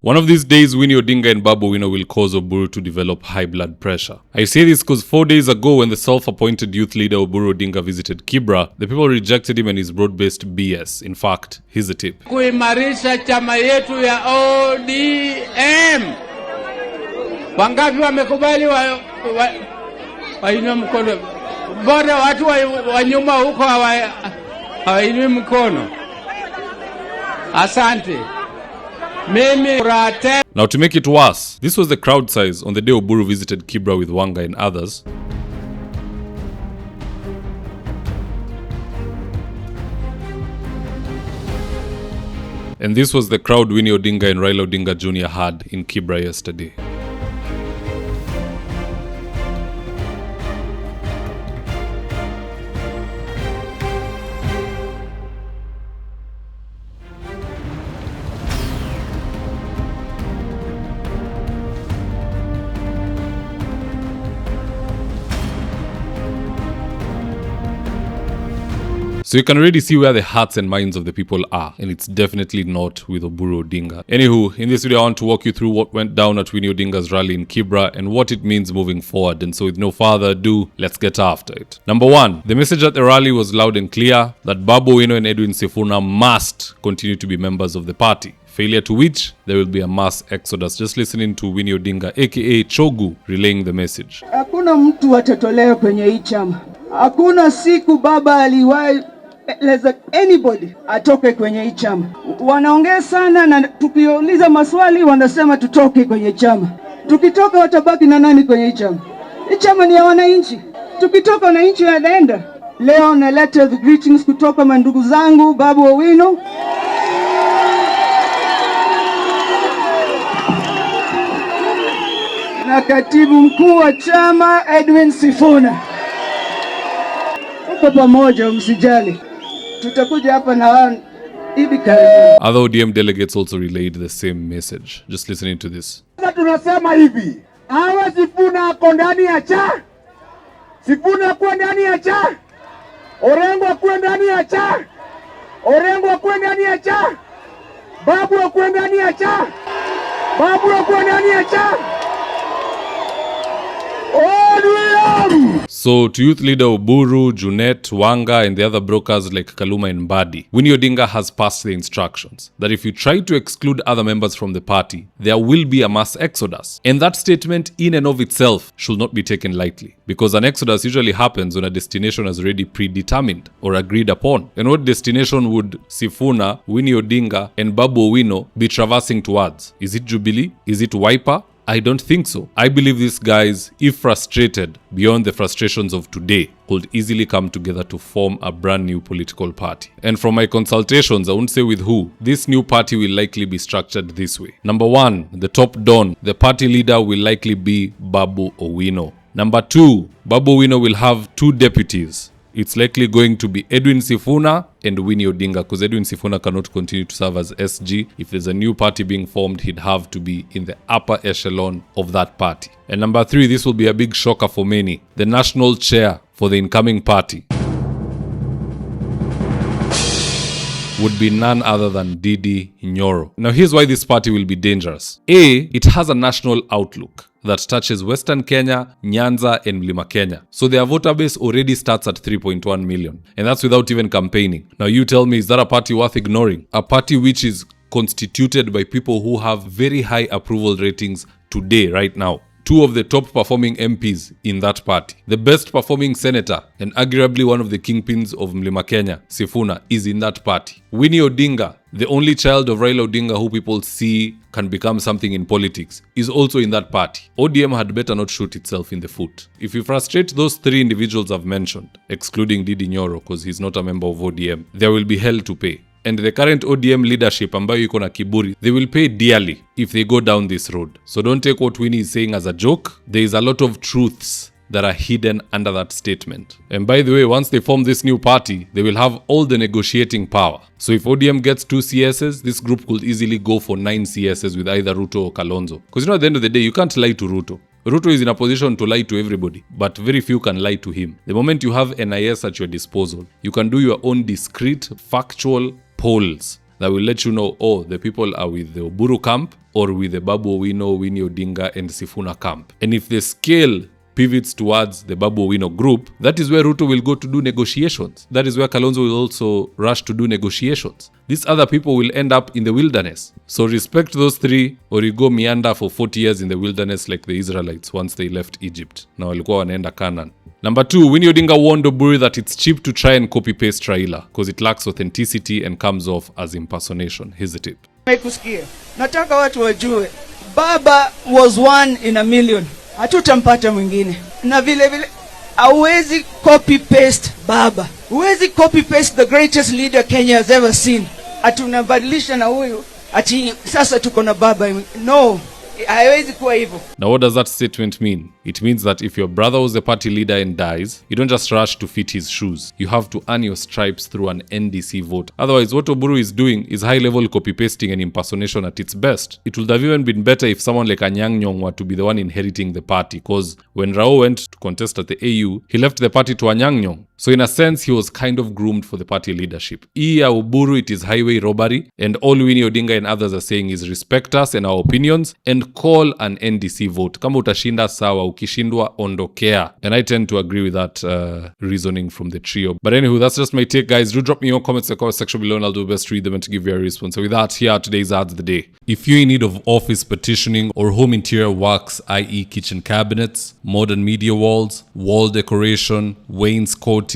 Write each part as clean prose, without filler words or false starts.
One of these days, Winnie Odinga and Babu Owino will cause Oburu to develop high blood pressure. I say this because 4 days ago, when the self-appointed youth leader Oburu Odinga visited Kibra, the people rejected him and his broad-based BS. In fact, here's a tip. Kuimarisha chama yetu ya ODM. Wangapi wamekubali wainue mkono? Bora watu wa nyuma huko hawainui mkono. Asante. Now, to make it worse, this was the crowd size on the day Oburu visited Kibra with Wanga and others. And this was the crowd Winnie Odinga and Raila Odinga Jr. had in Kibra yesterday. So you can already see where the hearts and minds of the people are, and it's definitely not with Oburu Odinga. Anywho, in this video I want to walk you through what went down at Winnie Odinga's rally in Kibra and what it means moving forward. And so with no further ado, let's get after it. Number one, the message at the rally was loud and clear that Babu Owino and Edwin Sifuna must continue to be members of the party. Failure to which, there will be a mass exodus. Just listening to Winnie Odinga, aka Chogu, relaying the message. Hakuna mtu atatolewa kwenye hii chama. Hakuna siku baba aliwahi anybody atoke kwenye hii chama. Wanaongea sana na tukiuliza maswali wanasema tutoke kwenye chama. Tukitoka watabaki na nani kwenye hii chama? Hii chama ni ya wananchi. Tukitoka wananchi wanaenda. Leo naleta greetings kutoka mandugu zangu Babu Owino. Na katibu mkuu wa chama Edwin Sifuna. Tuko pamoja, msijali. Tutakuja hapa na hivi karibuni. Other ODM delegates also relayed the same message. Just listening to this. Sasa tunasema hivi, hawa Sifuna ako ndani ya cha, Sifuna ako ndani ya cha, Orengo ako ndani ya cha, Orengo ako ndani ya cha, Babu ako ndani ya cha, Babu ako ndani ya cha. So to youth leader Oburu, Junet, Wanga and the other brokers like Kaluma and Mbadi, Winnie Odinga has passed the instructions that if you try to exclude other members from the party, there will be a mass exodus. And that statement in and of itself should not be taken lightly, because an exodus usually happens when a destination is already predetermined or agreed upon. And what destination would Sifuna, Winnie Odinga and Babu Owino be traversing towards? Is it Jubilee? Is it Wiper? I don't think so. I believe these guys, if frustrated beyond the frustrations of today, could easily come together to form a brand new political party. And from my consultations, I won't say with who, this new party will likely be structured this way. Number one, the top don, the party leader will likely be Babu Owino. Number two, Babu Owino will have 2 deputies. It's likely going to be Edwin Sifuna and Winnie Odinga, because Edwin Sifuna cannot continue to serve as SG. If there's a new party being formed, he'd have to be in the upper echelon of that party. And number 3, this will be a big shocker for many. The national chair for the incoming party would be none other than Didi Nyoro. Now here's why this party will be dangerous. A, it has a national outlook that touches Western Kenya, Nyanza and Mlima Kenya. So their voter base already starts at 3.1 million. And that's without even campaigning. Now you tell me, is that a party worth ignoring? A party which is constituted by people who have very high approval ratings today, right now. 2 of the top performing MPs in that party. The best performing senator and arguably one of the kingpins of Mlima Kenya, Sifuna, is in that party. Winnie Odinga, the only child of Raila Odinga who people see can become something in politics, is also in that party. ODM had better not shoot itself in the foot. If you frustrate those 3 individuals I've mentioned, excluding Didi Nyoro because he's not a member of ODM, there will be hell to pay. And the current ODM leadership ambayo iko na kiburi, they will pay dearly if they go down this road. So don't take what Winnie is saying as a joke. There is a lot of truths that are hidden under that statement. And by the way, once they form this new party, they will have all the negotiating power. So if ODM gets 2 CSs, this group could easily go for 9 CSs with either Ruto or Kalonzo. Because at the end of the day, you can't lie to Ruto. Ruto is in a position to lie to everybody, but very few can lie to him. The moment you have NIS at your disposal, you can do your own discrete, factual polls that will let you know, oh, the people are with the Oburu camp or with the Babu Owino, Winnie Odinga and Sifuna camp. And if the scale pivots towards the Babu Owino group, that is where Ruto will go to do negotiations. That is where Kalonzo will also rush to do negotiations. These other people will end up in the wilderness. So respect those three, or you go meander for 40 years in the wilderness like the Israelites once they left Egypt. Na walikuwa wanaenda Canaan. Number 2, Winnie Odinga warned Oburu that it's cheap to try and copy-paste Raila because it lacks authenticity and comes off as impersonation. Here's the tip. Mekusikia. Nataka watu wajue. Baba was one in a million. Hatutampata mwingine. Na vile vile hauwezi copy paste baba. Huwezi copy paste the greatest leader Kenya has ever seen. Atunabadilisha na huyu ati sasa tuko na baba. No. Haiwezi kuwa hivyo. Now what does that statement mean? It means that if your brother was the party leader and dies, you don't just rush to fit his shoes. You have to earn your stripes through an NDC vote. Otherwise, what Oburu is doing is high-level copy-pasting and impersonation at its best. It would have even been better if someone like Anyang' Nyong'o were to be the one inheriting the party, because when Rao went to contest at the AU, he left the party to Anyang' Nyong'o. So in a sense, he was kind of groomed for the party leadership. Iya Oburu, it is highway robbery, and all Winnie Odinga and others are saying is respect us and our opinions and call an NDC vote. Kama utashinda sawa, ukishindwa ondokea. And I tend to agree with that reasoning from the trio. But anywho, that's just my take, guys. Do drop me your comments in the comment section below and I'll do my best to read them and to give you a response. So with that, here are today's ads of the day. If you're in need of office partitioning or home interior works, i.e. kitchen cabinets, modern media walls, wall decoration, wainscoting,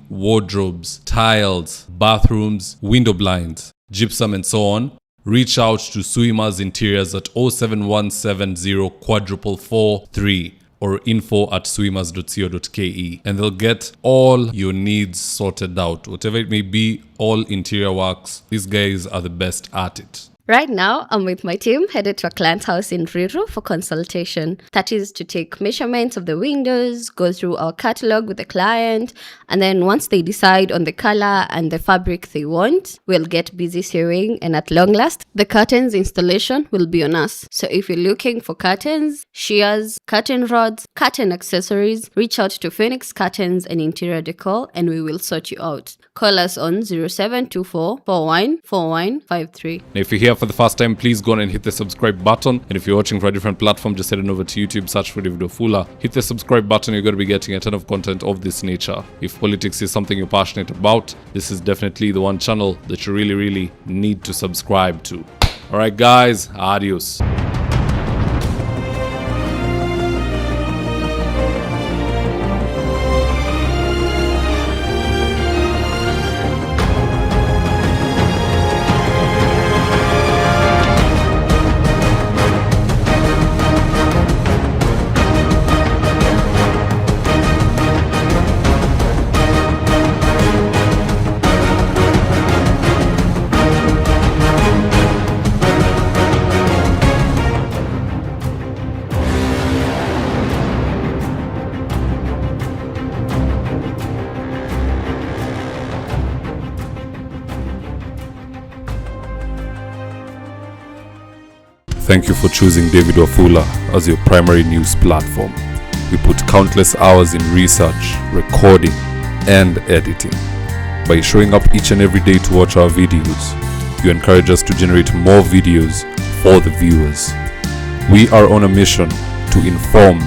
wardrobes, tiles, bathrooms, window blinds, gypsum and so on, reach out to Suima's Interiors at 07170 443 or info@suimas.co.ke and they'll get all your needs sorted out. Whatever it may be, all interior works, these guys are the best at it. Right now, I'm with my team headed to a client's house in Ruiru for consultation. That is to take measurements of the windows, go through our catalog with the client, and then once they decide on the color and the fabric they want, we'll get busy sewing, and at long last, the curtains installation will be on us. So if you're looking for curtains, shears, curtain rods, curtain accessories, reach out to Phoenix Curtains and Interior Decor and we will sort you out. Call us on 0724 414153. Now, if you're here for the first time, please go on and hit the subscribe button. And if you're watching for a different platform, just head on over to YouTube, search for David Wafula. Hit the subscribe button, you're going to be getting a ton of content of this nature. If politics is something you're passionate about, this is definitely the one channel that you really need to subscribe to. Alright guys, adios. Thank you for choosing David Wafula as your primary news platform. We put countless hours in research, recording, and editing. By showing up each and every day to watch our videos, you encourage us to generate more videos for the viewers. We are on a mission to inform,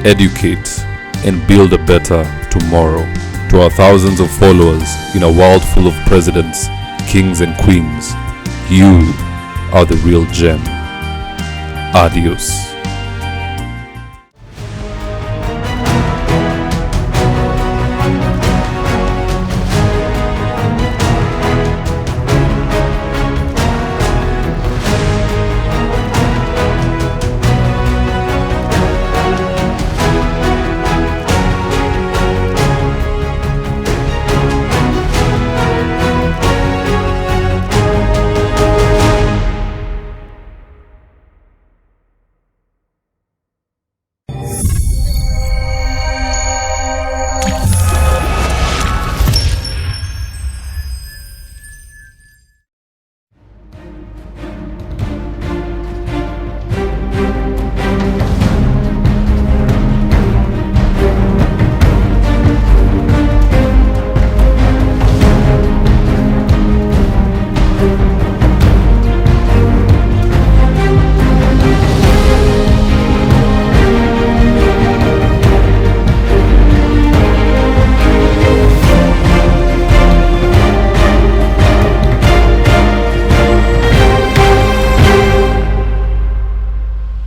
educate, and build a better tomorrow. To our thousands of followers in a world full of presidents, kings, and queens, you are the real gem. Adios.